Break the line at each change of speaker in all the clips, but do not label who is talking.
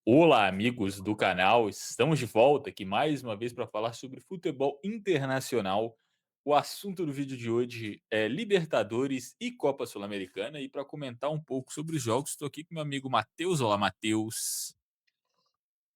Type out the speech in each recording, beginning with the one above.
Olá, amigos do canal, estamos de volta aqui mais uma vez para falar sobre futebol internacional. O assunto do vídeo de hoje é Libertadores e Copa Sul-Americana. E para comentar um pouco sobre os jogos, estou aqui com meu amigo Matheus. Olá, Matheus.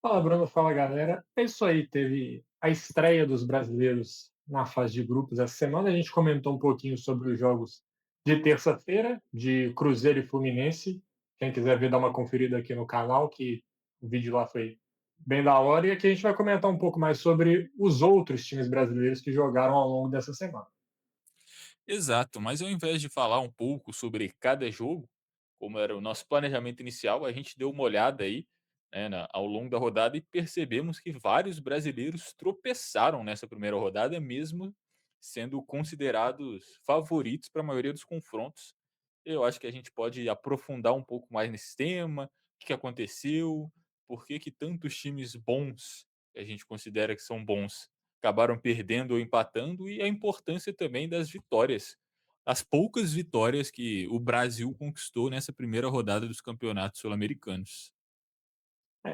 Fala, Bruno, fala galera. É isso aí, teve a estreia dos brasileiros na fase de grupos essa semana. A gente comentou um pouquinho sobre os jogos de terça-feira, de Cruzeiro e Fluminense. Quem quiser ver, dá uma conferida aqui no canal, que o vídeo lá foi bem da hora. E aqui a gente vai comentar um pouco mais sobre os outros times brasileiros que jogaram ao longo dessa semana.
Exato, mas ao invés de falar um pouco sobre cada jogo, como era o nosso planejamento inicial, a gente deu uma olhada aí, né, ao longo da rodada e percebemos que vários brasileiros tropeçaram nessa primeira rodada, mesmo sendo considerados favoritos para a maioria dos confrontos. Eu acho que a gente pode aprofundar um pouco mais nesse tema, o que aconteceu, por que que tantos times bons, que a gente considera que são bons, acabaram perdendo ou empatando, e a importância também das vitórias. As poucas vitórias que o Brasil conquistou nessa primeira rodada dos campeonatos sul-americanos.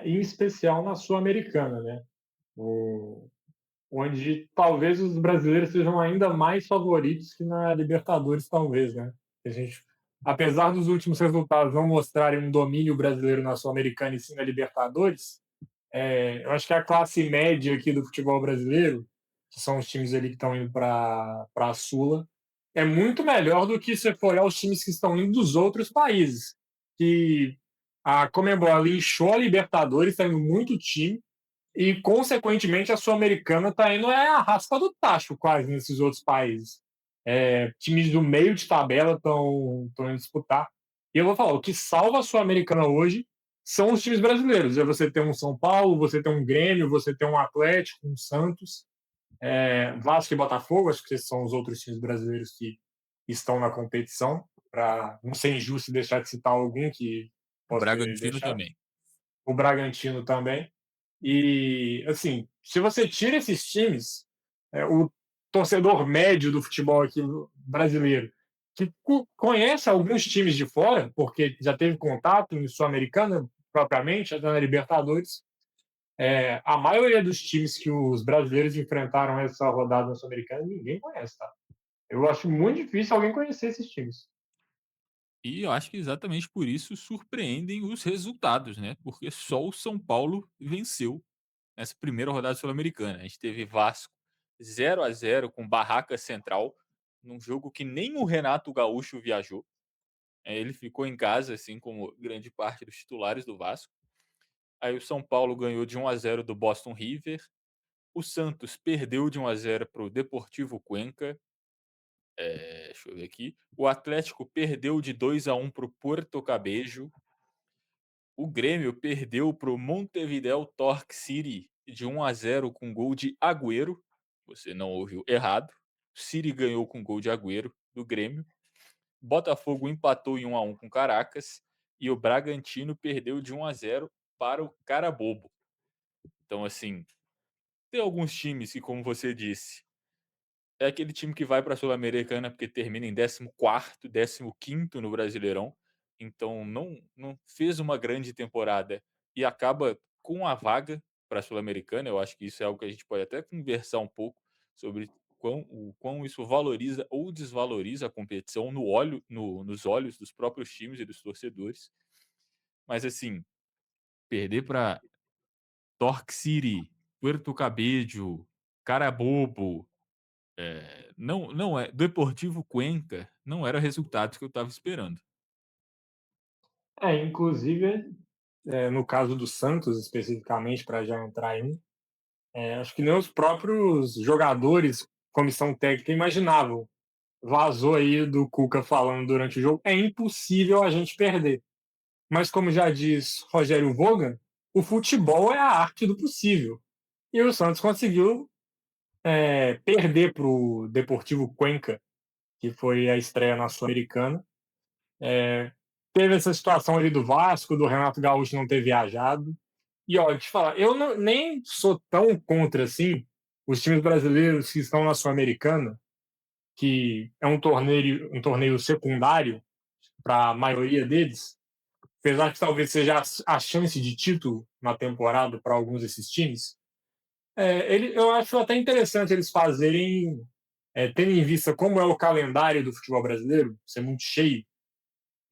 Em especial na Sul-Americana, né? O, onde talvez os brasileiros sejam ainda mais favoritos que na Libertadores, talvez, né? A gente, apesar dos últimos resultados não mostrarem um domínio brasileiro na Sul-Americana e sim na Libertadores, eu acho que a classe média aqui do futebol brasileiro, que são os times ali que estão indo para a Sula, é muito melhor do que se for olhar os times que estão indo dos outros países. Que a Conmebol inchou a Libertadores, está indo muito time, e, consequentemente, a Sul-Americana está indo a raspa do tacho quase nesses outros países. Times do meio de tabela estão indo disputar. E eu vou falar, o que salva a Sul-Americana hoje são os times brasileiros. É você ter um São Paulo, você ter um Grêmio, você ter um Atlético, um Santos, Vasco e Botafogo, acho que esses são os outros times brasileiros que estão na competição, para não ser injusto e deixar de citar algum que
O
possa ter
Bragantino
deixado.
também.
O Bragantino também. E, assim, se você tira esses times, o torcedor médio do futebol aqui brasileiro, que conhece alguns times de fora, porque já teve contato em Sul-Americana, propriamente, até na Libertadores, a maioria dos times que os brasileiros enfrentaram essa rodada na Sul-Americana, ninguém conhece, tá? Eu acho muito difícil alguém conhecer esses times.
E eu acho que exatamente por isso surpreendem os resultados, né? Porque só o São Paulo venceu nessa primeira rodada sul-americana. A gente teve Vasco 0-0 com Barraca Central, num jogo que nem o Renato Gaúcho viajou. Ele ficou em casa, assim como grande parte dos titulares do Vasco. Aí o São Paulo ganhou de 1-0 do Boston River. O Santos perdeu de 1-0 para o Deportivo Cuenca. Deixa eu ver aqui. O Atlético perdeu de 2-1 para o Puerto Cabejo. O Grêmio perdeu para o Montevideo Torque City de 1-0 com gol de Agüero. Você não ouviu errado. O City ganhou com gol de Agüero do Grêmio. Botafogo empatou em 1-1 com Caracas. E o Bragantino perdeu de 1-0 para o Carabobo. Então, assim, tem alguns times que, como você disse, é aquele time que vai para a Sul-Americana porque termina em 14º, 15º no Brasileirão, então não fez uma grande temporada e acaba com a vaga para a Sul-Americana. Eu acho que isso é algo que a gente pode até conversar um pouco sobre o quão isso valoriza ou desvaloriza a competição nos olhos dos próprios times e dos torcedores. Mas assim, perder para Torque City, Puerto Cabello, Carabobo, não é Deportivo Cuenca, não era resultados que eu estava esperando.
Inclusive, no caso do Santos, especificamente, para já entrar em acho que nem os próprios jogadores, comissão técnica, imaginavam. Vazou aí do Cuca falando durante o jogo. É impossível a gente perder. Mas, como já diz Rogério Vogan, o futebol é a arte do possível. E o Santos conseguiu perder para o Deportivo Cuenca, que foi a estreia na Sul-Americana. Teve essa situação ali do Vasco, do Renato Gaúcho não ter viajado. E olha, te falar, eu nem sou tão contra assim os times brasileiros que estão na Sul-Americana, que é um torneio secundário para a maioria deles, apesar que talvez seja a chance de título na temporada para alguns desses times, eu acho até interessante eles fazerem, tendo em vista como é o calendário do futebol brasileiro, ser muito cheio,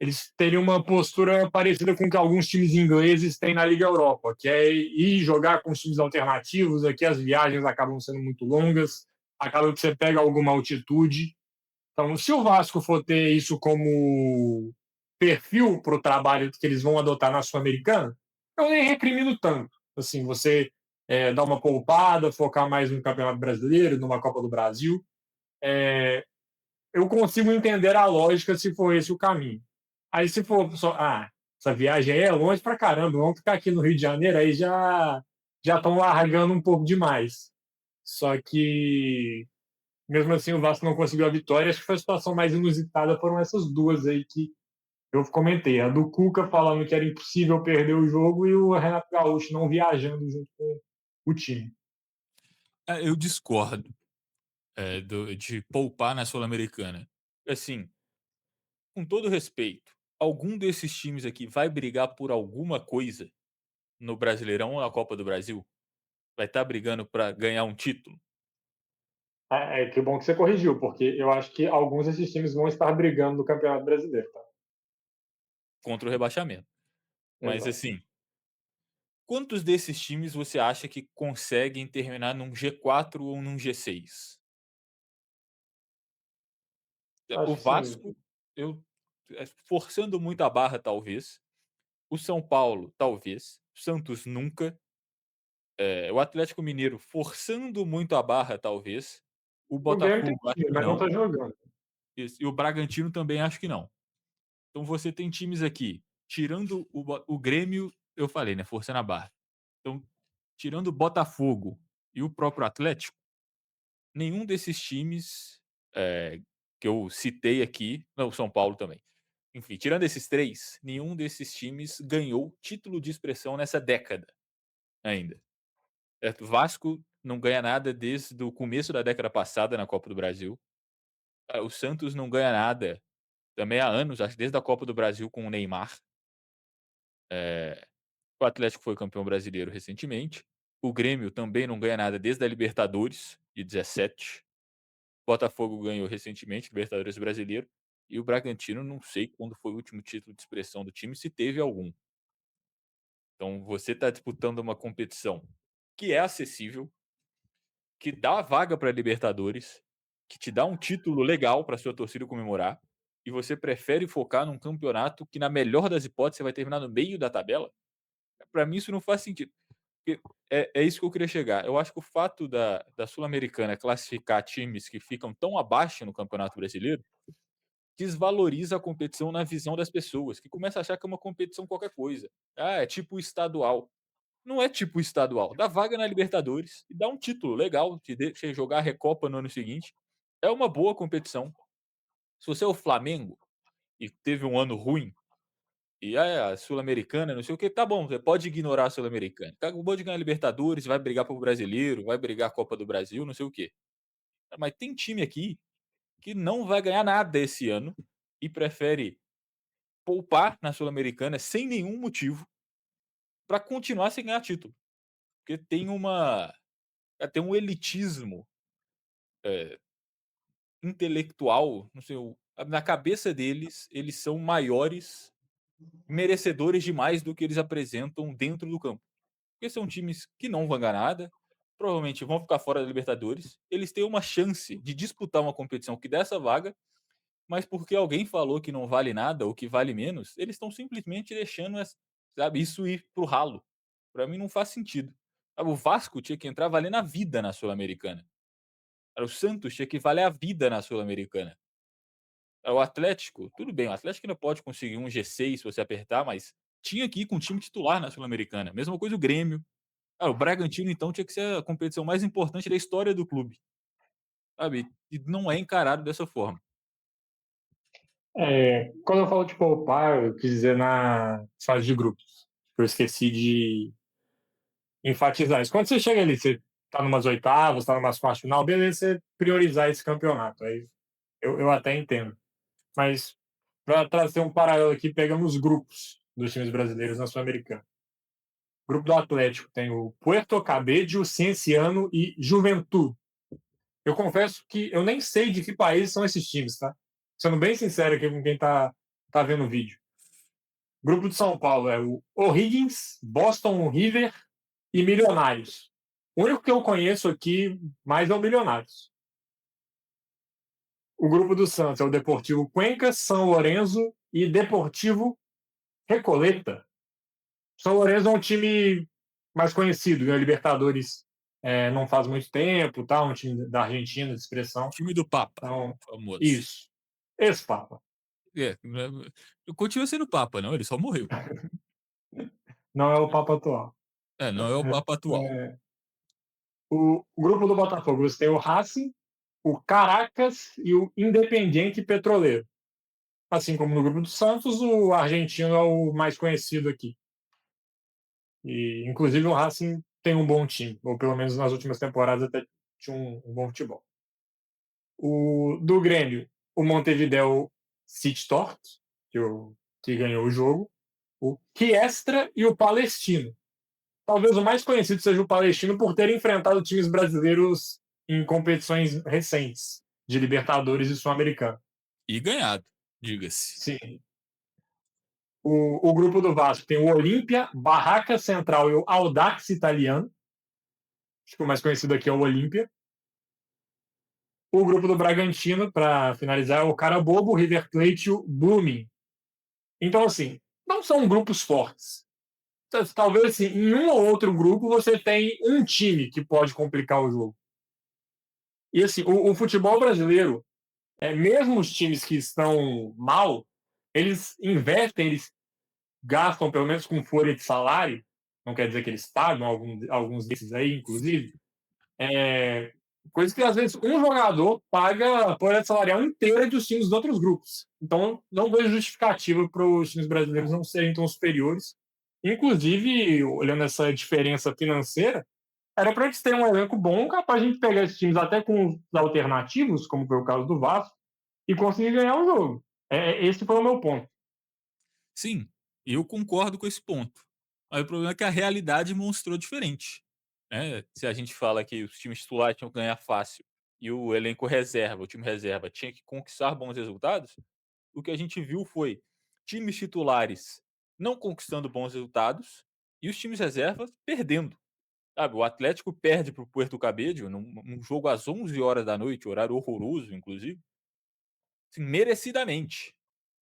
eles teriam uma postura parecida com o que alguns times ingleses têm na Liga Europa, que é ir jogar com os times alternativos. Aqui as viagens acabam sendo muito longas, acaba que você pega alguma altitude. Então, se o Vasco for ter isso como perfil para o trabalho que eles vão adotar na Sul-Americana, eu nem recrimino tanto. Assim, você dar uma poupada, focar mais no Campeonato Brasileiro, numa Copa do Brasil. Eu consigo entender a lógica se for esse o caminho. Aí se for só, essa viagem aí é longe pra caramba, vamos ficar aqui no Rio de Janeiro, aí já estão largando um pouco demais. Só que mesmo assim o Vasco não conseguiu a vitória. Acho que foi a situação mais inusitada foram essas duas aí que eu comentei. A do Cuca falando que era impossível perder o jogo e o Renato Gaúcho não viajando junto com o time.
Eu discordo, de poupar na Sul-Americana. Assim, com todo respeito, algum desses times aqui vai brigar por alguma coisa no Brasileirão ou na Copa do Brasil? Vai estar brigando para ganhar um título
Que bom que você corrigiu, porque eu acho que alguns desses times vão estar brigando no Campeonato Brasileiro. Tá?
contra o rebaixamento. Mas
Exato.
assim, quantos desses times você acha que conseguem terminar num G4 ou num G6? O
Acho que sim.
Vasco, eu forçando muito a barra, talvez. O São Paulo, talvez. Santos, nunca. O Atlético Mineiro, forçando muito a barra, talvez. O
O Grêmio tem
Botafogo, acho
time,
que
mas não
não.
tá jogando.
Isso. E o Bragantino também acho que não. Então você tem times aqui, tirando o Grêmio, eu falei, né? Forçando a barra. Então, tirando o Botafogo e o próprio Atlético, nenhum desses times que eu citei aqui, não, São Paulo também. Enfim, tirando esses três, nenhum desses times ganhou título de expressão nessa década ainda. Certo? Vasco não ganha nada desde o começo da década passada na Copa do Brasil. O Santos não ganha nada também há anos, acho que desde a Copa do Brasil com o Neymar. O Atlético foi campeão brasileiro recentemente. O Grêmio também não ganha nada desde a Libertadores de 17. Botafogo ganhou recentemente, Libertadores brasileiro. E o Bragantino, não sei quando foi o último título de expressão do time, se teve algum. Então você está disputando uma competição que é acessível, que dá vaga para Libertadores, que te dá um título legal para sua torcida comemorar, e você prefere focar num campeonato que, na melhor das hipóteses, você vai terminar no meio da tabela? Para mim, isso não faz sentido. Porque é isso que eu queria chegar. Eu acho que o fato da Sul-Americana classificar times que ficam tão abaixo no Campeonato Brasileiro desvaloriza a competição na visão das pessoas, que começa a achar que é uma competição qualquer coisa. É tipo estadual. Não é tipo estadual. Dá vaga na Libertadores e dá um título legal, te deixa jogar a Recopa no ano seguinte. É uma boa competição. Se você é o Flamengo e teve um ano ruim, e a Sul-Americana, não sei o que, tá bom, você pode ignorar a Sul-Americana. Acabou de ganhar a Libertadores, vai brigar pro brasileiro, vai brigar a Copa do Brasil, não sei o quê. Mas tem time aqui que não vai ganhar nada esse ano e prefere poupar na Sul-Americana sem nenhum motivo para continuar sem ganhar título. Porque tem um elitismo eh, intelectual, não sei, na cabeça deles, eles são maiores, merecedores de mais do que eles apresentam dentro do campo. Porque são times que não vão ganhar nada, provavelmente vão ficar fora da Libertadores. Eles têm uma chance de disputar uma competição que dá essa vaga, mas porque alguém falou que não vale nada ou que vale menos, eles estão simplesmente deixando sabe, isso ir pro ralo. Para mim não faz sentido. Sabe, o Vasco tinha que entrar valendo a vida na Sul-Americana. O Santos tinha que valer a vida na Sul-Americana. O Atlético, tudo bem, o Atlético ainda pode conseguir um G6 se você apertar, mas tinha que ir com o time titular na Sul-Americana. Mesma coisa o Grêmio. O Bragantino, então, tinha que ser a competição mais importante da história do clube. Sabe? E não é encarado dessa forma.
Quando eu falo de poupar, eu quis dizer na fase de grupos. Eu esqueci de enfatizar isso. Quando você chega ali, você tá numas oitavas, tá numas quartas de final, beleza, você priorizar esse campeonato. Aí eu até entendo. Mas para trazer um paralelo aqui, pegamos os grupos. dos times brasileiros na Sul-Americana. O grupo do Atlético tem o Puerto Cabello, Cienciano e Juventude. Eu confesso que eu nem sei de que países são esses times, tá? Sendo bem sincero aqui com quem tá vendo o vídeo. O grupo de São Paulo é o O'Higgins, Boston River e Milionários. O único que eu conheço aqui mais é o Milionários. O grupo do Santos é o Deportivo Cuenca, São Lourenço e Deportivo Recoleta. São Lourenço é um time mais conhecido, né? Libertadores não faz muito tempo, tá? Um time da Argentina de expressão.
Time do Papa,
Então,
famoso.
isso. Ex-Papa.
É, continua sendo Papa, não, ele só morreu.
Não é o Papa atual.
É, não é o Papa atual.
O grupo do Botafogo você tem o Racing, o Caracas e o Independiente Petroleiro. Assim como no grupo do Santos, o argentino é o mais conhecido aqui. E, inclusive, o Racing tem um bom time, ou pelo menos nas últimas temporadas até tinha um bom futebol. O do Grêmio, o Montevideo City Torque, que ganhou o jogo, o Chiestra e o Palestino. Talvez o mais conhecido seja o Palestino por ter enfrentado times brasileiros em competições recentes, de Libertadores e Sul-Americano.
E ganhado, diga-se.
Sim. O grupo do Vasco tem o Olímpia, Barraca Central e o Audax Italiano. Acho que o mais conhecido aqui é o Olímpia. O grupo do Bragantino, para finalizar, é o Carabobo, o River Plate e o Blooming. Então, assim, não são grupos fortes. Talvez, assim, em um ou outro grupo você tem um time que pode complicar o jogo. E, assim, o futebol brasileiro, mesmo os times que estão mal, eles investem, eles gastam, pelo menos com folha de salário, não quer dizer que eles pagam alguns desses aí, inclusive, é, coisa que às vezes um jogador paga a folha salarial inteira dos times dos outros grupos. Então, não vejo justificativa para os times brasileiros não serem tão superiores. Inclusive, olhando essa diferença financeira, era para eles terem um elenco bom, capaz de a gente pegar esses times até com os alternativos, como foi o caso do Vasco, e conseguir ganhar o jogo. Esse foi o meu ponto.
Sim, eu concordo com esse ponto. Aí o problema é que a realidade mostrou diferente. Né? Se a gente fala que os times titulares tinham que ganhar fácil e o elenco reserva, o time reserva, tinha que conquistar bons resultados, o que a gente viu foi times titulares não conquistando bons resultados e os times reservas perdendo. Sabe, o Atlético perde para o Puerto Cabello num jogo às 11 horas da noite, horário horroroso, inclusive, assim, merecidamente.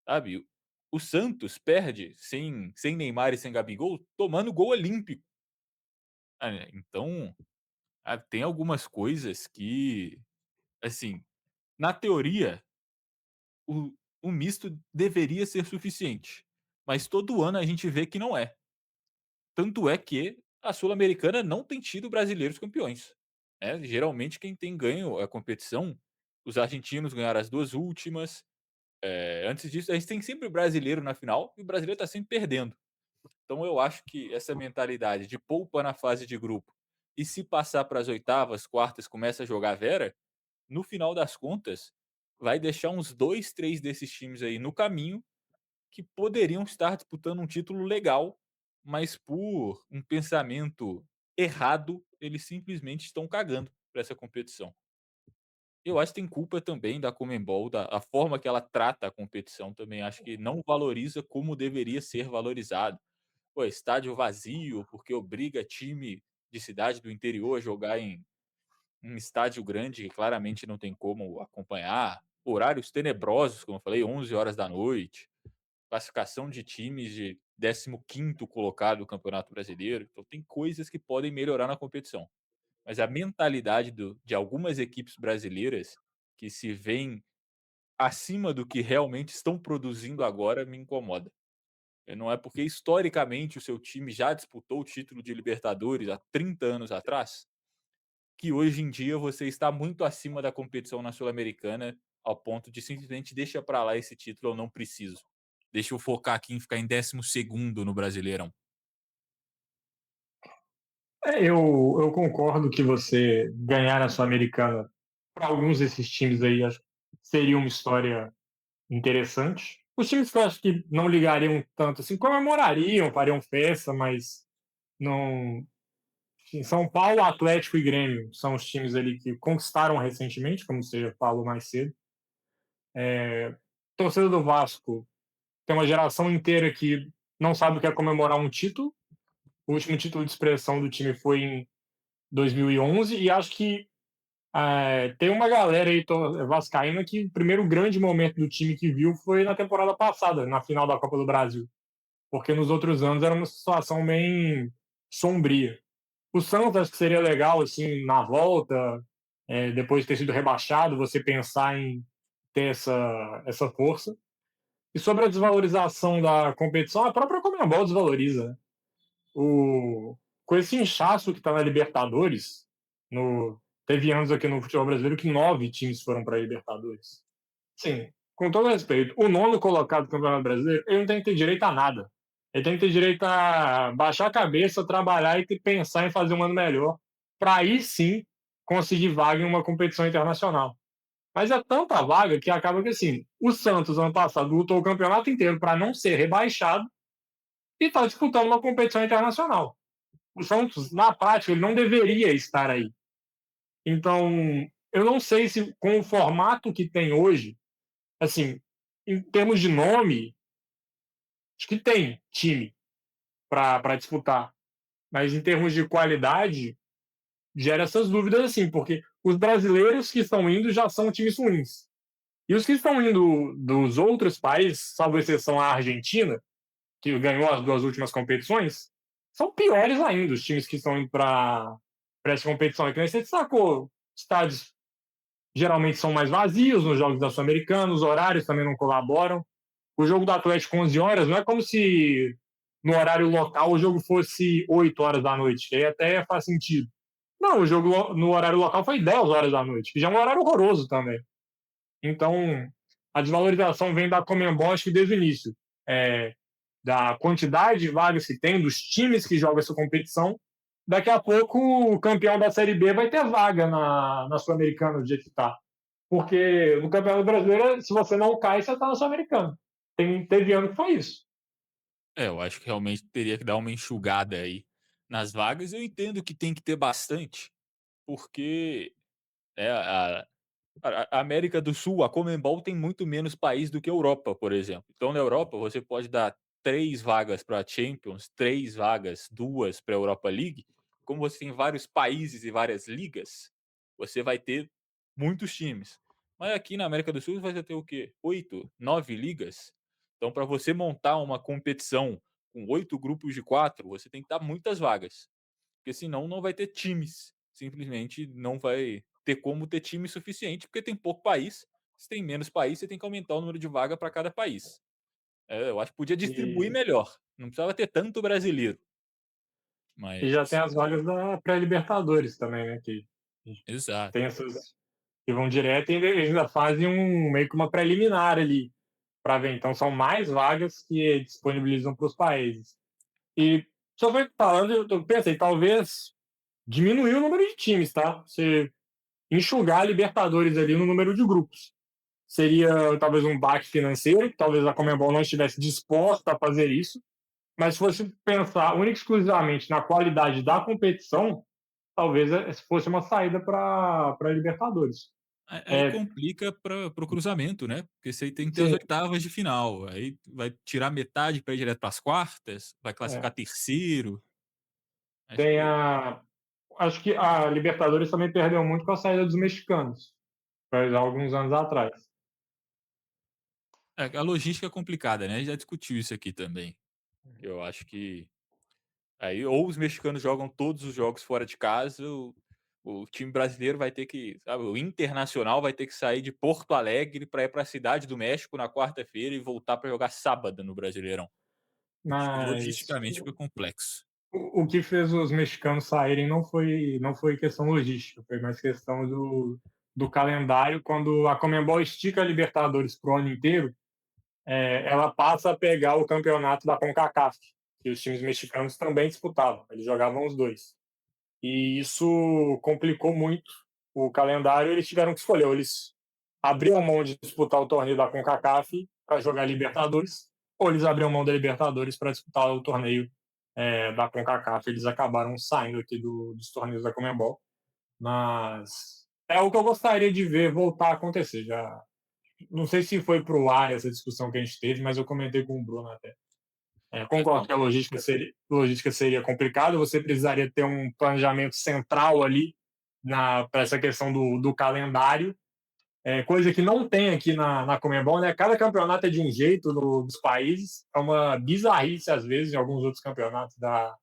Sabe, o Santos perde sem Neymar e sem Gabigol, tomando gol olímpico. Então, tem algumas coisas que, assim, na teoria, o o misto deveria ser suficiente, mas todo ano a gente vê que não é. Tanto é que a Sul-Americana não tem tido brasileiros campeões, né, geralmente quem tem ganho a competição, os argentinos ganharam as 2 últimas, antes disso a gente tem sempre o brasileiro na final e o brasileiro está sempre perdendo. Então eu acho que essa mentalidade de poupa na fase de grupo e se passar para as oitavas, quartas, começa a jogar Vera, no final das contas, vai deixar uns 2, 3 desses times aí no caminho que poderiam estar disputando um título legal, mas por um pensamento errado, eles simplesmente estão cagando para essa competição. Eu acho que tem culpa também da Conmebol, da a forma que ela trata a competição também acho que não valoriza como deveria ser valorizado. Pô, estádio vazio, porque obriga time de cidade do interior a jogar em um estádio grande que claramente não tem como acompanhar. Horários tenebrosos, como eu falei, 11 horas da noite. Classificação de times de 15º colocado do Campeonato Brasileiro. Então tem coisas que podem melhorar na competição. Mas a mentalidade de algumas equipes brasileiras que se veem acima do que realmente estão produzindo agora me incomoda. Não é porque historicamente o seu time já disputou o título de Libertadores há 30 anos atrás, que hoje em dia você está muito acima da competição na Sul-Americana, ao ponto de simplesmente deixa para lá esse título, eu não preciso. Deixa eu focar aqui em ficar em 12º no Brasileirão.
Eu concordo que você ganhar a Sul-Americana para alguns desses times aí acho que seria uma história interessante. os times que eu acho que não ligariam tanto assim, comemorariam, fariam festa, mas não. Enfim, São Paulo, Atlético e Grêmio são os times ali que conquistaram recentemente, como você falou mais cedo. Torcida do Vasco tem uma geração inteira que não sabe o que é comemorar um título. O último título de expressão do time foi em 2011 e acho que tem uma galera aí vascaína que o primeiro grande momento do time que viu foi na temporada passada, na final da Copa do Brasil, porque nos outros anos era uma situação bem sombria. O Santos acho que seria legal assim na volta, depois de ter sido rebaixado, você pensar em ter essa força. E sobre a desvalorização da competição, a própria Comembol desvaloriza, né? Com esse inchaço que está na Libertadores, teve anos aqui no futebol brasileiro que 9 times foram para a Libertadores. Sim, com todo respeito, o nono colocado do Campeonato Brasileiro, ele não tem que ter direito a nada. Ele tem que ter direito a baixar a cabeça, trabalhar e pensar em fazer um ano melhor, para aí sim conseguir vaga em uma competição internacional. Mas é tanta vaga que acaba que assim, o Santos ano passado lutou o campeonato inteiro para não ser rebaixado e está disputando uma competição internacional. O Santos, na prática, ele não deveria estar aí. Então, eu não sei se com o formato que tem hoje, assim, em termos de nome, acho que tem time para disputar. Mas em termos de qualidade, gera essas dúvidas assim, porque os brasileiros que estão indo já são times ruins. E os que estão indo dos outros países, salvo exceção a Argentina, que ganhou as 2 últimas competições, são piores ainda os times que estão indo para essa competição. É que você destacou, estádios geralmente são mais vazios nos jogos da Sul-Americana, os horários também não colaboram. O jogo do Atlético 11 horas não é como se no horário local o jogo fosse 8 horas da noite, que aí até faz sentido. Não, o jogo no horário local foi 10 horas da noite, que já é um horário horroroso também. Então, a desvalorização vem da Conmebol, acho que desde o início. Da quantidade de vagas que tem, dos times que jogam essa competição. Daqui a pouco, o campeão da Série B vai ter vaga na Sul-Americana, do jeito que está. Porque no Campeonato Brasileiro, se você não cai, você está na Sul-Americana. Teve ano que foi isso.
Eu acho que realmente teria que dar uma enxugada aí nas vagas. Eu entendo que tem que ter bastante, porque é, a América do Sul, a Conmebol tem muito menos país do que a Europa, por exemplo. Então, na Europa, você pode dar 3 vagas para a Champions, 3 vagas, 2 para a Europa League. Como você tem vários países e várias ligas, você vai ter muitos times. Mas aqui na América do Sul, você vai ter o quê? 8, 9 ligas. Então, para você montar uma competição com 8 grupos de 4, você tem que dar muitas vagas. Porque senão não vai ter times. Simplesmente não vai ter como ter time suficiente, porque tem pouco país. Se tem menos país, você tem que aumentar o número de vaga para cada país. Eu acho que podia distribuir
E,
melhor. Não precisava ter tanto brasileiro.
e já tem
Mas.
as vagas da pré-Libertadores também, né? Que
Exato.
tem essas que vão direto e ainda fazem meio que uma preliminar ali para ver. Então, são mais vagas que disponibilizam para os países. E só foi falando, eu pensei, talvez diminuir o número de times, tá? Você enxugar a Libertadores ali no número de grupos. Seria talvez um baque financeiro, talvez a Conmebol não estivesse disposta a fazer isso, mas se fosse pensar única e exclusivamente na qualidade da competição, talvez fosse uma saída para a Libertadores.
Aí
É,
complica para o cruzamento, né? Porque você tem que ter as
sim,
oitavas de final. Aí vai tirar metade para ir direto para as quartas, vai
é,
classificar terceiro. Acho
tem
que
acho que a Libertadores também perdeu muito com a saída dos mexicanos, faz alguns anos atrás.
a logística é complicada, né? A gente já discutiu isso aqui também. Eu acho que aí ou os mexicanos jogam todos os jogos fora de casa, o time brasileiro vai ter que, sabe, o Internacional vai ter que sair de Porto Alegre para ir para a cidade do México na quarta-feira e voltar para jogar sábado no Brasileirão. Acho que
Mas
logisticamente fica complexo.
o que fez os mexicanos saírem não foi questão logística, foi mais questão do calendário. Quando a Conmebol estica a Libertadores para o ano inteiro, ela passa a pegar o campeonato da CONCACAF, que os times mexicanos também disputavam, eles jogavam os dois. E isso complicou muito o calendário, eles tiveram que escolher, eles abriam mão de disputar o torneio da CONCACAF, para jogar Libertadores, ou eles abriam mão da Libertadores para disputar o torneio da CONCACAF. Eles acabaram saindo aqui dos torneios da Conmebol, mas é o que eu gostaria de ver voltar a acontecer. Já não sei se foi para o ar essa discussão que a gente teve, mas eu comentei com o Bruno até. Concordo
Não,
que a logística seria complicada, você precisaria ter um planejamento central ali para essa questão do calendário, coisa que não tem aqui na Conmebol, né? Cada campeonato é de um jeito dos países, é uma bizarrice às vezes em alguns outros campeonatos da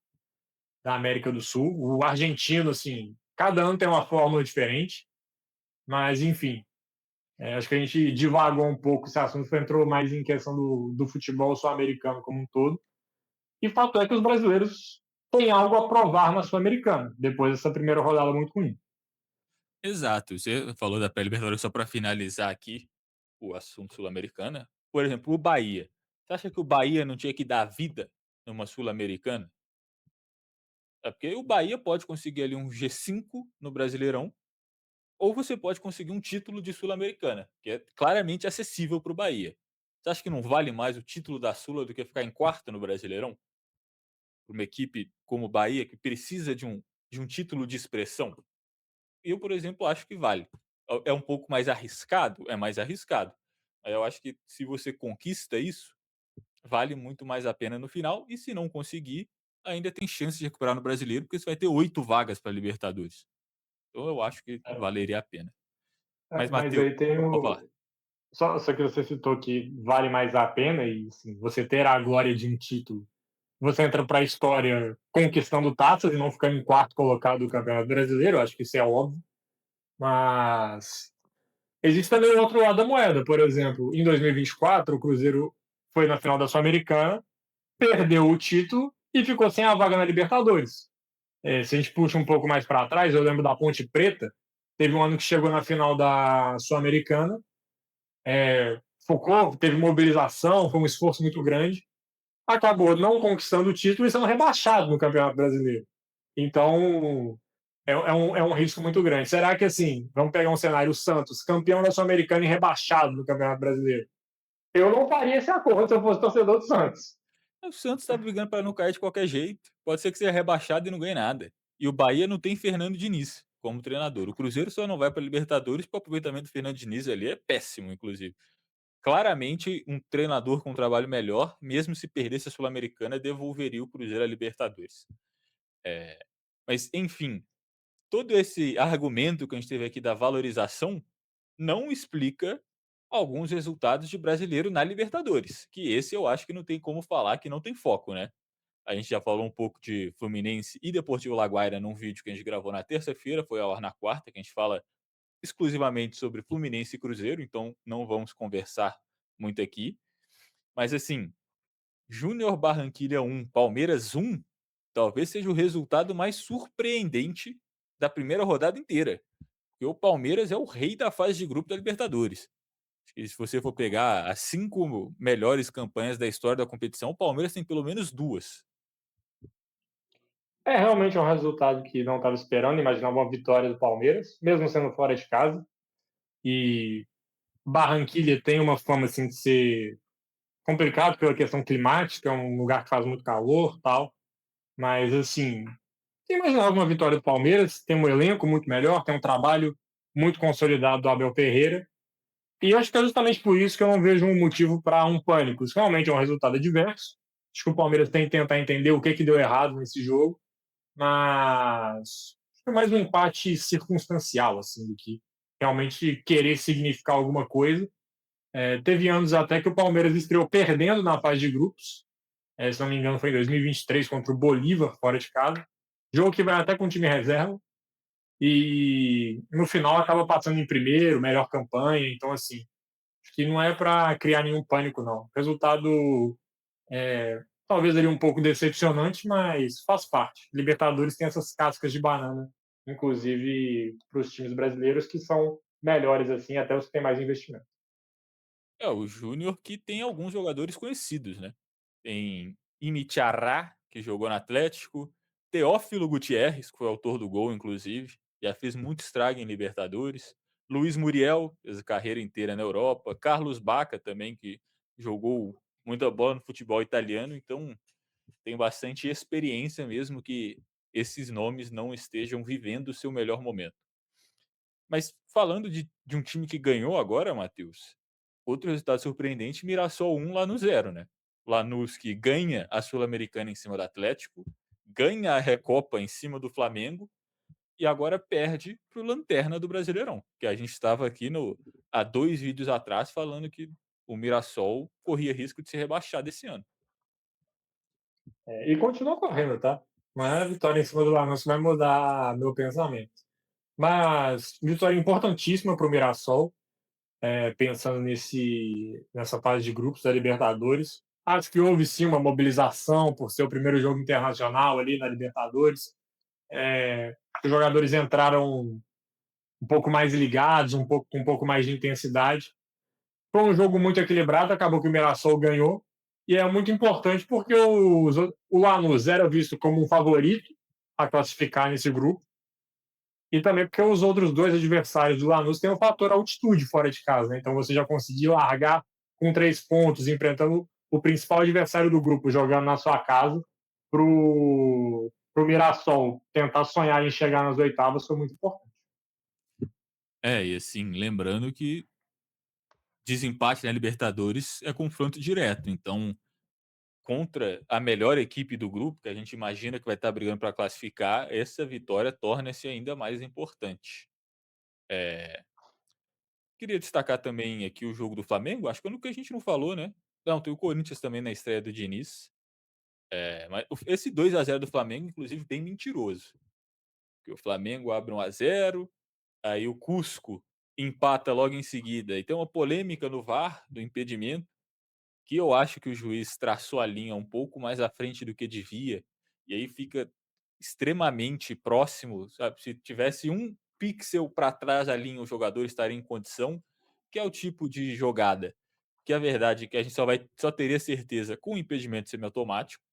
América do Sul. O argentino, assim, cada ano tem uma fórmula diferente, mas enfim, acho que a gente divagou um pouco, esse assunto entrou mais em questão do futebol sul-americano como um todo. E fato é que os brasileiros têm algo a provar na Sul-Americana, depois dessa primeira rodada muito ruim.
exato. Você falou da pré-libertadores, só para finalizar aqui o assunto sul-americana. Por exemplo, o Bahia. Você acha que o Bahia não tinha que dar vida numa sul-americana? É porque o Bahia pode conseguir ali um G5 no Brasileirão, ou você pode conseguir um título de Sul-Americana, que é claramente acessível para o Bahia. Você acha que não vale mais o título da Sula do que ficar em quarto no Brasileirão? Para uma equipe como o Bahia, que precisa de um título de expressão? Eu, por exemplo, acho que vale. É um pouco mais arriscado? É mais arriscado. Mas eu acho que se você conquista isso, vale muito mais a pena no final. E se não conseguir, ainda tem chance de recuperar no brasileiro, porque você vai ter 8 vagas para Libertadores. Então eu acho que valeria a pena. Mas,
Mas
Matheus,
aí tem
pode falar.
só que você citou que vale mais a pena e assim, você ter a glória de um título. Você entra para a história conquistando taças e não ficando em quarto colocado do Campeonato Brasileiro, acho que isso é óbvio. Mas existe também o outro lado da moeda. Por exemplo, em 2024, o Cruzeiro foi na final da Sul-Americana, perdeu o título e ficou sem a vaga na Libertadores. Se a gente puxa um pouco mais para trás, eu lembro da Ponte Preta, teve um ano que chegou na final da Sul-Americana, focou, teve mobilização, foi um esforço muito grande, acabou não conquistando o título e sendo rebaixado no Campeonato Brasileiro. Então, é um risco muito grande. Será que, assim, vamos pegar um cenário, o Santos, campeão da Sul-Americana e rebaixado no Campeonato Brasileiro? Eu não faria esse acordo se eu fosse torcedor do Santos.
O Santos está brigando para não cair de qualquer jeito. Pode ser que seja rebaixado e não ganhe nada. E o Bahia não tem Fernando Diniz como treinador. O Cruzeiro só não vai para Libertadores porque o aproveitamento do Fernando Diniz ali é péssimo, inclusive. Claramente, um treinador com um trabalho melhor, mesmo se perdesse a Sul-Americana, devolveria o Cruzeiro à Libertadores. É, mas, enfim, todo esse argumento que a gente teve aqui da valorização não explica alguns resultados de brasileiro na Libertadores, que esse eu acho que não tem como falar que não tem foco, né? A gente já falou um pouco de Fluminense e Deportivo Laguaira num vídeo que a gente gravou na terça-feira, foi ao ar na quarta, que a gente fala exclusivamente sobre Fluminense e Cruzeiro, então não vamos conversar muito aqui. Mas assim, Júnior Barranquilha 1, Palmeiras 1, talvez seja o resultado mais surpreendente da primeira rodada inteira. Porque o Palmeiras é o rei da fase de grupo da Libertadores. E se você for pegar as 5 melhores campanhas da história da competição, o Palmeiras tem pelo menos duas.
É realmente um resultado que não estava esperando, imaginava uma vitória do Palmeiras, mesmo sendo fora de casa. E Barranquilha tem uma fama assim, de ser complicado pela questão climática, é um lugar que faz muito calor tal. Mas, assim, tem mais uma vitória do Palmeiras, tem um elenco muito melhor, tem um trabalho muito consolidado do Abel Ferreira. E eu acho que é justamente por isso que eu não vejo um motivo para um pânico. Isso realmente é um resultado adverso. Acho que o Palmeiras tem que tentar entender o que deu errado nesse jogo, mas foi mais um empate circunstancial, assim, do que realmente querer significar alguma coisa. Teve anos até que o Palmeiras estreou perdendo na fase de grupos, se não me engano foi em 2023 contra o Bolívar, fora de casa. Jogo que vai até com o time reserva. E no final acaba passando em primeiro, melhor campanha. Então, assim, acho que não é para criar nenhum pânico, não. Resultado talvez ali um pouco decepcionante, mas faz parte. Libertadores tem essas cascas de banana, inclusive para os times brasileiros que são melhores, assim, até os que têm mais investimento.
É, o Júnior que tem alguns jogadores conhecidos, né? Tem Imitiará, que jogou no Atlético, Teófilo Gutierrez, que foi autor do gol, inclusive, já fez muito estrago em Libertadores, Luiz Muriel, fez a carreira inteira na Europa, Carlos Baca também, que jogou muita bola no futebol italiano, então tem bastante experiência mesmo que esses nomes não estejam vivendo o seu melhor momento. Mas falando de um time que ganhou agora, Matheus, outro resultado surpreendente, Mirassol 1, Lanús 0, né. Lanús que ganha a Sul-Americana em cima do Atlético, ganha a Recopa em cima do Flamengo e agora perde para o lanterna do Brasileirão, que a gente estava aqui no há 2 vídeos atrás falando que o Mirassol corria risco de ser rebaixado esse ano.
E continua correndo, tá? Não é a vitória em cima do Lanús que vai mudar meu pensamento. Mas vitória importantíssima para o Mirassol, pensando nessa fase de grupos da Libertadores. Acho que houve sim uma mobilização por ser o primeiro jogo internacional ali na Libertadores. Os jogadores entraram um pouco mais ligados, com um pouco mais de intensidade. Foi um jogo muito equilibrado, acabou que o Mirassol ganhou. E é muito importante porque o Lanús era visto como um favorito a classificar nesse grupo. E também porque os outros dois adversários do Lanús têm o fator altitude fora de casa. Né? Então você já conseguiu largar com 3 pontos, enfrentando o principal adversário do grupo, jogando na sua casa, pro Mirassol tentar sonhar em chegar nas oitavas foi muito importante.
É, e assim, lembrando que desempate na Libertadores é confronto direto, então contra a melhor equipe do grupo, que a gente imagina que vai estar brigando para classificar, essa vitória torna-se ainda mais importante. Eh, Queria destacar também aqui o jogo do Flamengo, acho que é o que a gente não falou, né. Não, tem o Corinthians também na estreia do Diniz, mas esse 2-0 do Flamengo, inclusive, bem mentiroso, porque o Flamengo abre 1-0, aí o Cusco empata logo em seguida, e tem uma polêmica no VAR do impedimento, que eu acho que o juiz traçou a linha um pouco mais à frente do que devia, e aí fica extremamente próximo, sabe, se tivesse um pixel para trás da linha, o jogador estaria em condição, que é o tipo de jogada que a verdade é que a gente só teria certeza com o impedimento semiautomático,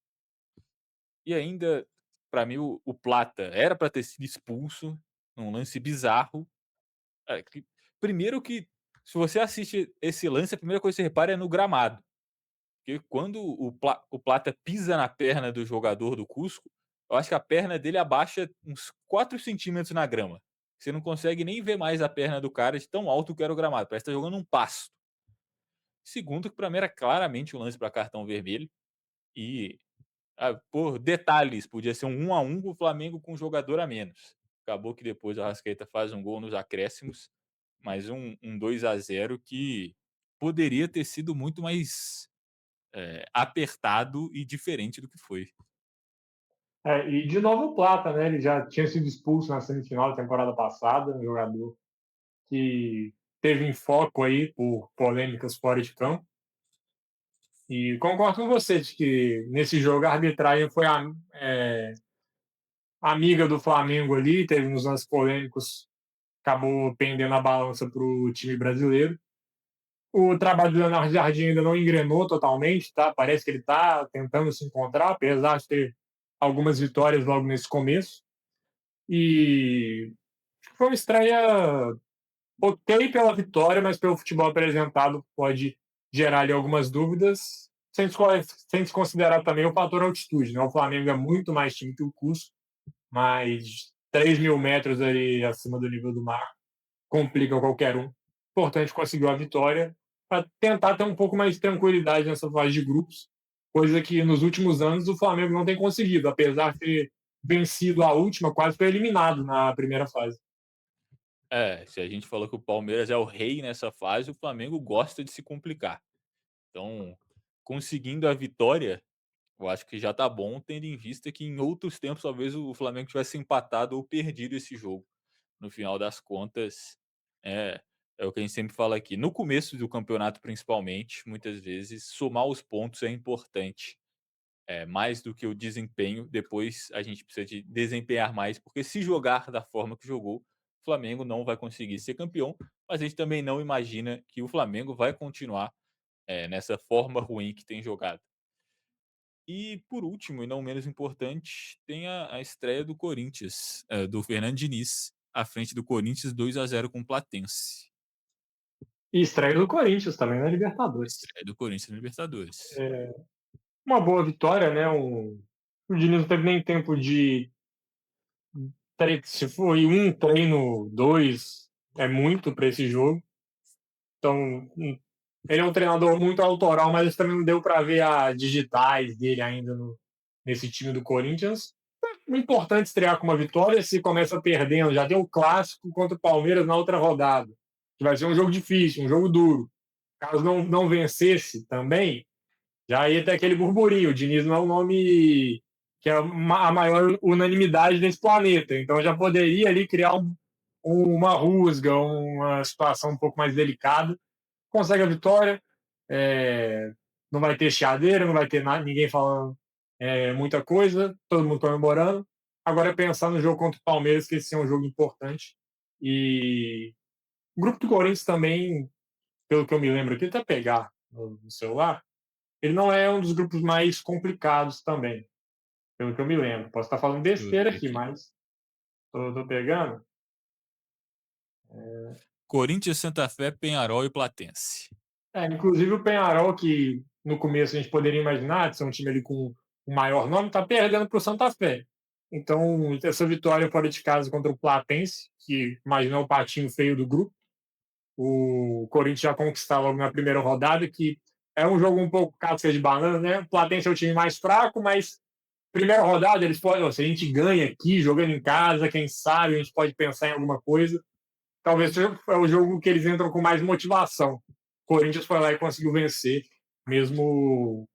e ainda, para mim, o Plata era para ter sido expulso, num lance bizarro, que primeiro que, se você assiste esse lance, a primeira coisa que você repara é no gramado. Porque quando o Plata pisa na perna do jogador do Cusco, eu acho que a perna dele abaixa uns 4 centímetros na grama. Você não consegue nem ver mais a perna do cara de tão alto que era o gramado, parece que tá jogando um pasto. Segundo que pra mim era claramente um lance para cartão vermelho e, por detalhes, podia ser um 1-1 com o Flamengo com um jogador a menos. Acabou que depois o Arrascaeta faz um gol nos acréscimos, mas um 2-0 que poderia ter sido muito mais apertado e diferente do que foi.
E de novo o Plata, né? Ele já tinha sido expulso na semifinal da temporada passada, um jogador que teve em foco aí por polêmicas fora de campo. E concordo com você de que nesse jogo a arbitragem foi amiga do Flamengo ali, teve uns lances polêmicos, acabou pendendo a balança para o time brasileiro. O trabalho do Leonardo Jardim ainda não engrenou totalmente, tá? Parece que ele está tentando se encontrar, apesar de ter algumas vitórias logo nesse começo. E foi uma estreia ok pela vitória, mas pelo futebol apresentado pode gerar ali algumas dúvidas, sem desconsiderar também o fator altitude. Né? O Flamengo é muito mais time que o Cusco, mas 3.000 metros ali acima do nível do mar complica qualquer um. Importante conseguir a vitória para tentar ter um pouco mais de tranquilidade nessa fase de grupos, coisa que nos últimos anos o Flamengo não tem conseguido, apesar de ter vencido a última, quase foi eliminado na primeira fase.
É, se a gente falou que o Palmeiras é o rei nessa fase, o Flamengo gosta de se complicar. Então, conseguindo a vitória, eu acho que já tá bom, tendo em vista que em outros tempos talvez o Flamengo tivesse empatado ou perdido esse jogo. No final das contas, é, é o que a gente sempre fala aqui. No começo do campeonato, principalmente, muitas vezes, somar os pontos é importante. Mais do que o desempenho, depois a gente precisa de desempenhar mais, porque se jogar da forma que jogou, o Flamengo não vai conseguir ser campeão, mas a gente também não imagina que o Flamengo vai continuar, nessa forma ruim que tem jogado. E por último, e não menos importante, tem a estreia do Corinthians, do Fernando Diniz, à frente do Corinthians 2-0 com o Platense.
E estreia do Corinthians também na Libertadores.
Estreia do Corinthians na Libertadores.
Uma boa vitória, né? O Diniz não teve nem tempo de. Se foi um treino, dois, é muito para esse jogo. Então, ele é um treinador muito autoral, mas também não deu para ver as digitais dele ainda nesse time do Corinthians. É importante estrear com uma vitória. Se começa perdendo, já tem o clássico contra o Palmeiras na outra rodada, que vai ser um jogo difícil, um jogo duro. Caso não vencesse também, já ia ter aquele burburinho. O Diniz não é um nome que é a maior unanimidade desse planeta. Então já poderia ali criar uma rusga, uma situação um pouco mais delicada. Consegue a vitória, não vai ter chiadeira, não vai ter nada, ninguém falando muita coisa, todo mundo comemorando. Agora é pensar no jogo contra o Palmeiras, que esse é um jogo importante. E o grupo do Corinthians também, pelo que eu me lembro aqui, até pegar no celular, ele não é um dos grupos mais complicados também, pelo que eu me lembro. Posso estar falando
Deixa eu
besteira
ver
aqui,
aqui.
mas tô pegando.
Corinthians, Santa Fé, Penharol e Platense.
Inclusive o Penharol, que no começo a gente poderia imaginar de ser um time ali com o maior nome, está perdendo para o Santa Fé. Então, essa vitória fora de casa contra o Platense, que imagina o patinho feio do grupo, o Corinthians já conquistar logo na primeira rodada, que é um jogo um pouco casca de banana, né? O Platense é o time mais fraco, mas primeira rodada eles podem, se a gente ganha aqui, jogando em casa, quem sabe a gente pode pensar em alguma coisa. Talvez seja o jogo que eles entram com mais motivação. O Corinthians foi lá e conseguiu vencer, mesmo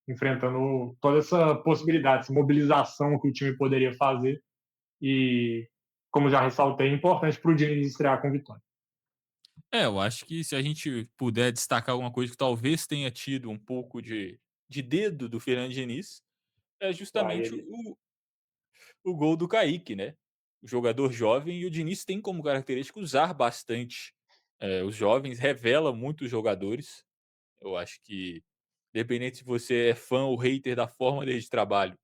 enfrentando toda essa possibilidade, essa mobilização que o time poderia fazer. E, como já ressaltei, é importante para o Diniz estrear com vitória.
Eu acho que se a gente puder destacar alguma coisa que talvez tenha tido um pouco de dedo do Fernando Diniz, é
Vai
justamente
ele.
o gol do Kaique, né? O jogador jovem e o Diniz tem como característica usar bastante os jovens, revela muitos jogadores. Eu acho que, independente se você é fã ou hater da forma dele de trabalho,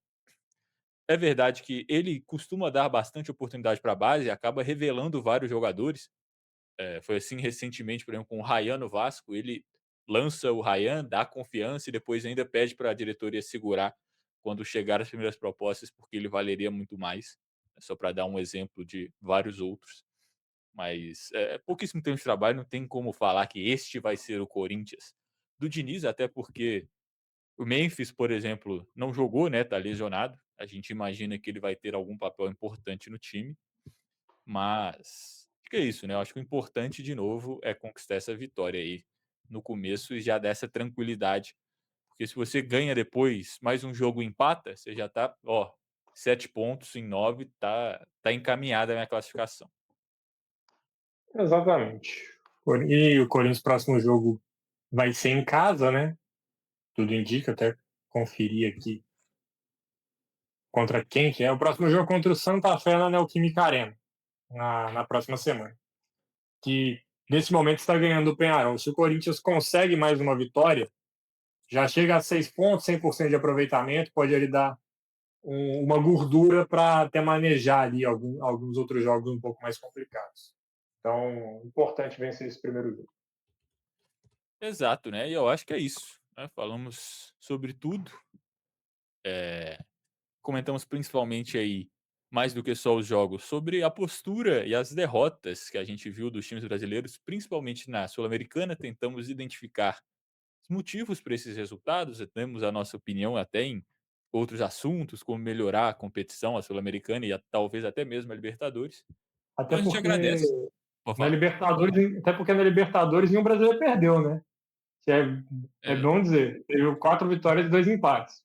é verdade que ele costuma dar bastante oportunidade para a base e acaba revelando vários jogadores. Foi assim recentemente, por exemplo, com o Ryan no Vasco, ele lança o Ryan, dá confiança e depois ainda pede para a diretoria segurar quando chegar as primeiras propostas, porque ele valeria muito mais. Só para dar um exemplo de vários outros. Mas pouquíssimo tempo de trabalho, não tem como falar que este vai ser o Corinthians do Diniz, até porque o Memphis, por exemplo, não jogou, né? Tá lesionado. A gente imagina que ele vai ter algum papel importante no time, mas acho que é isso, né? Eu acho que o importante, de novo, é conquistar essa vitória aí no começo e já dar essa tranquilidade. Porque se você ganha depois, mais um jogo empata, você já tá, ó, 7 pontos em 9, tá encaminhada a minha classificação.
Exatamente. E o Corinthians, próximo jogo, vai ser em casa, né? Tudo indica, até conferir aqui contra quem que é. O próximo jogo é contra o Santa Fé na Neoquímica Arena, na próxima semana. Que nesse momento está ganhando o Penharol. Se o Corinthians consegue mais uma vitória, já chega a 6 pontos, 100% de aproveitamento, pode ele dar uma gordura para até manejar ali alguns outros jogos um pouco mais complicados. Então, importante vencer esse primeiro jogo.
Exato, né? E eu acho que é isso, né? Falamos sobre tudo, eh, comentamos principalmente aí, mais do que só os jogos, sobre a postura e as derrotas que a gente viu dos times brasileiros, principalmente na Sul-Americana. Tentamos identificar os motivos para esses resultados, demos a nossa opinião até em outros assuntos, como melhorar a competição, a Sul-Americana e talvez até mesmo a Libertadores.
Até
Então a gente
porque
agradece. Pode
na
falar.
Libertadores, até porque na Libertadores nenhum brasileiro perdeu, né? Que é bom
Exatamente.
dizer. Teve 4 vitórias e 2 empates.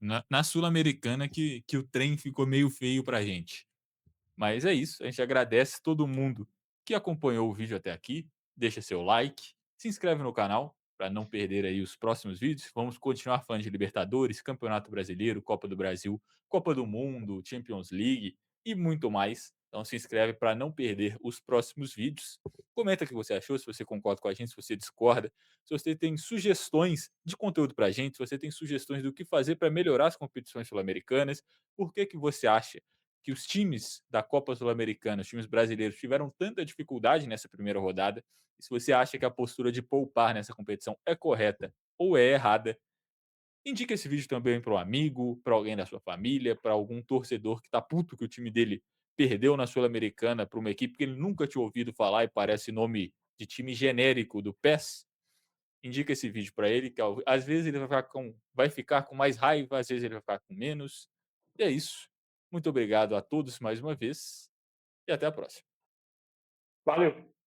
Na Sul-Americana que o trem ficou meio feio pra gente. Mas é isso, a gente agradece todo mundo que acompanhou o vídeo até aqui, deixa seu like, se inscreve no canal para não perder aí os próximos vídeos. Vamos continuar falando de Libertadores, Campeonato Brasileiro, Copa do Brasil, Copa do Mundo, Champions League e muito mais. Então se inscreve para não perder os próximos vídeos. Comenta o que você achou, se você concorda com a gente, se você discorda, se você tem sugestões de conteúdo para a gente, se você tem sugestões do que fazer para melhorar as competições sul-americanas, por que você acha que os times da Copa Sul-Americana, os times brasileiros, tiveram tanta dificuldade nessa primeira rodada. E se você acha que a postura de poupar nessa competição é correta ou é errada, indica esse vídeo também para um amigo, para alguém da sua família, para algum torcedor que está puto que o time dele perdeu na Sul-Americana para uma equipe que ele nunca tinha ouvido falar e parece nome de time genérico do PES. Indica esse vídeo para ele, que às vezes ele vai ficar com mais raiva, às vezes ele vai ficar com menos. E é isso. Muito obrigado a todos mais uma vez e até a próxima.
Valeu.